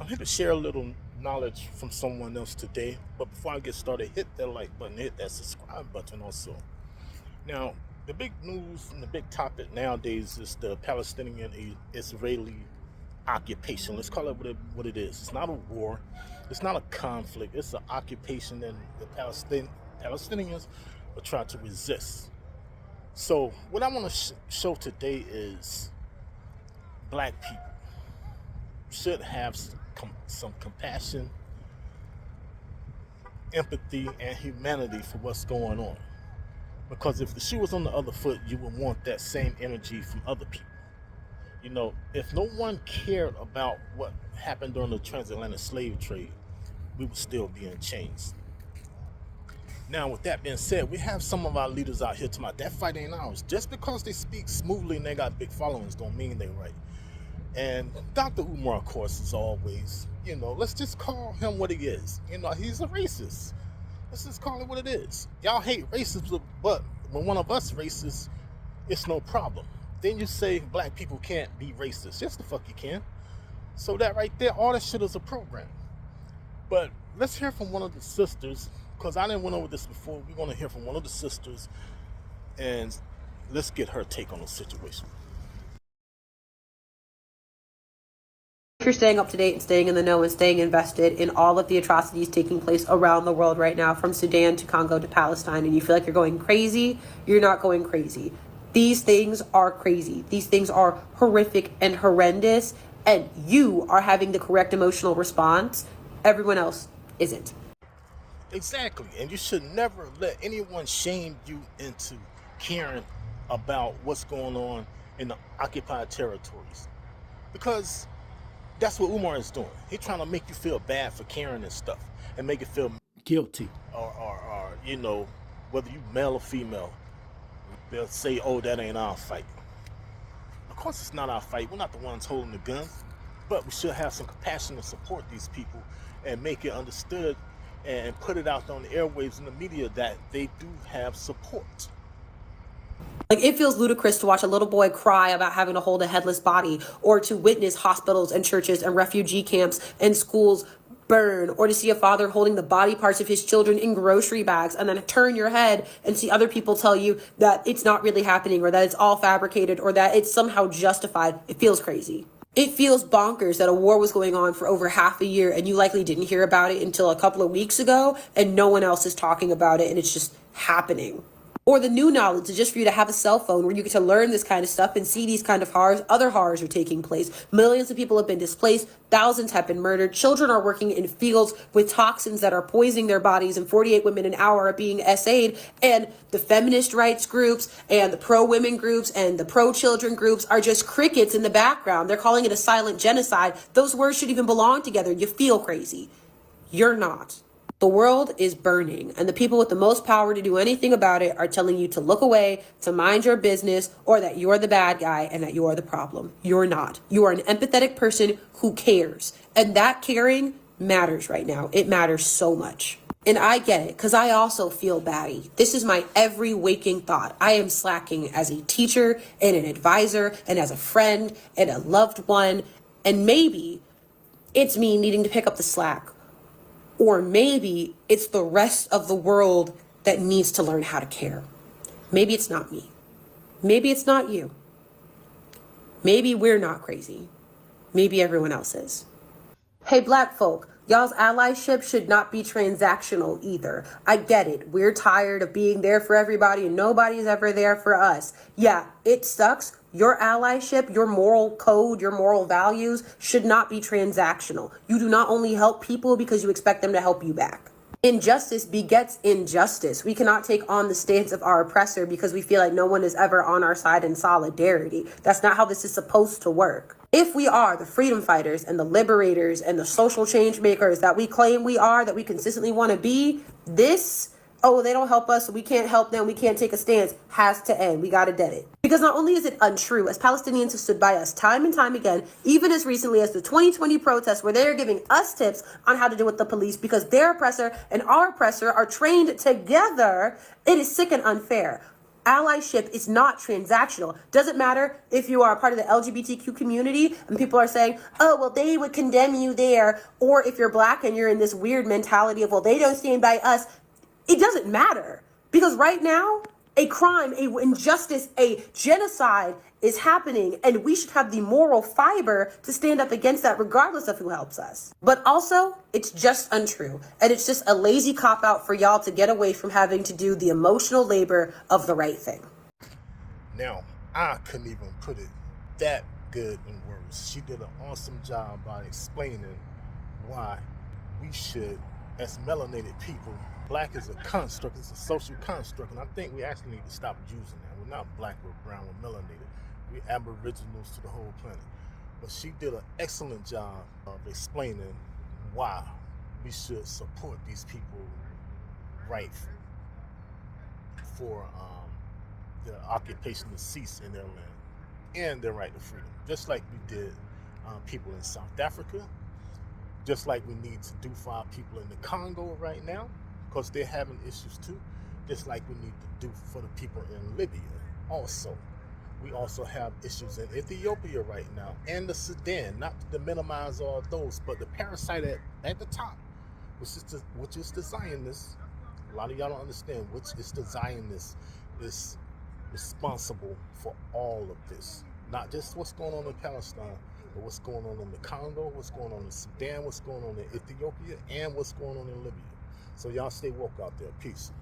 I'm here to share a little knowledge from someone else today. But before I get started, hit that like button, hit that subscribe button also. Now, the big news and the big topic nowadays is the Palestinian Israeli occupation. Let's call it what it is. It's not a war, it's not a conflict, it's an occupation, and the Palestinians are trying to resist. So, what I want to show today is black people should have some compassion, empathy, and humanity for what's going on. Because if the shoe was on the other foot, you would want that same energy from other people. You know, if no one cared about what happened during the transatlantic slave trade, we would still be in chains. Now, with that being said, we have some of our leaders out here talking about that fight ain't ours. Just because they speak smoothly and they got big followings don't mean they're right. And Dr. Umar, of course, is always, let's just call him what he is. He's a racist. Let's just call it what it is. Y'all hate racism, but when one of us racist, it's no problem. Then you say black people can't be racist. Yes, the fuck you can. So that right there, all that shit is a program. But let's hear from one of the sisters, because I didn't went over this before. We're going to hear from one of the sisters, and let's get her take on the situation. If you're staying up to date and staying in the know and staying invested in all of the atrocities taking place around the world right now, from Sudan to Congo to Palestine, and you feel like you're going crazy, you're not going crazy. These things are crazy. These things are horrific and horrendous, and you are having the correct emotional response. Everyone else isn't. Exactly. And you should never let anyone shame you into caring about what's going on in the occupied territories. Because that's what Umar is doing. He's trying to make you feel bad for caring and stuff, and make you feel guilty, or whether you male or female. They'll say, "Oh, that ain't our fight." Of course, it's not our fight. We're not the ones holding the guns, but we should have some compassion to support these people and make it understood and put it out on the airwaves and the media that they do have support. Like, it feels ludicrous to watch a little boy cry about having to hold a headless body, or to witness hospitals and churches and refugee camps and schools burn, or to see a father holding the body parts of his children in grocery bags, and then turn your head and see other people tell you that it's not really happening, or that it's all fabricated, or that it's somehow justified. It feels crazy. It feels bonkers that a war was going on for over half a year and you likely didn't hear about it until a couple of weeks ago, and no one else is talking about it, and it's just happening. Or the new knowledge is just for you to have a cell phone where you get to learn this kind of stuff and see these kind of horrors. Other horrors are taking place. Millions of people have been displaced. Thousands have been murdered. Children are working in fields with toxins that are poisoning their bodies, and 48 women an hour are being SA'd. And the feminist rights groups and the pro-women groups and the pro-children groups are just crickets in the background. They're calling it a silent genocide. Those words should even belong together. You feel crazy. You're not. The world is burning, and the people with the most power to do anything about it are telling you to look away, to mind your business, or that you're the bad guy and that you're the problem. You're not. You are an empathetic person who cares, and that caring matters right now. It matters so much. And I get it, because I also feel batty. This is my every waking thought. I am slacking as a teacher and an advisor and as a friend and a loved one, and maybe it's me needing to pick up the slack. Or maybe it's the rest of the world that needs to learn how to care. Maybe it's not me. Maybe it's not you. Maybe we're not crazy. Maybe everyone else is. Hey, black folk, y'all's allyship should not be transactional either. I get it. We're tired of being there for everybody and nobody's ever there for us. Yeah, it sucks. Your allyship, your moral code, your moral values should not be transactional. You do not only help people because you expect them to help you back. Injustice begets injustice. We cannot take on the stance of our oppressor because we feel like no one is ever on our side in solidarity. That's not how this is supposed to work. If we are the freedom fighters and the liberators and the social change makers that we claim we are, that we consistently want to be, this, oh, they don't help us, so we can't help them, we can't take a stance, has to end. We got to dead it. Because not only is it untrue, as Palestinians have stood by us time and time again, even as recently as the 2020 protests, where they are giving us tips on how to deal with the police because their oppressor and our oppressor are trained together, it is sick and unfair. allyship is not transactional. Doesn't matter if you are a part of the LGBTQ community and people are saying, oh, well, they would condemn you there. Or if you're black and you're in this weird mentality of, well, they don't stand by us. It doesn't matter. Because right now, a crime, a injustice, a genocide is happening, and we should have the moral fiber to stand up against that regardless of who helps us. But also, it's just untrue, and it's just a lazy cop-out for y'all to get away from having to do the emotional labor of the right thing. Now, I couldn't even put it that good in words. She did an awesome job by explaining why we should, as melanated people, black is a construct, it's a social construct, and I think we actually need to stop using that. We're not black, we're brown, we're melanated. We're aboriginals to the whole planet. But she did an excellent job of explaining why we should support these people right for their occupation to cease in their land and their right to freedom. Just like we did people in South Africa, just like we need to do for our people in the Congo right now, because they're having issues too, just like we need to do for the people in Libya also. We also have issues in Ethiopia right now and the Sudan, not to minimize all those, but the parasite at the top, which is the Zionists. A lot of y'all don't understand, which is the Zionists is responsible for all of this. Not just what's going on in Palestine, but what's going on in the Congo, what's going on in Sudan, what's going on in Ethiopia, and what's going on in Libya. So y'all stay woke out there. Peace.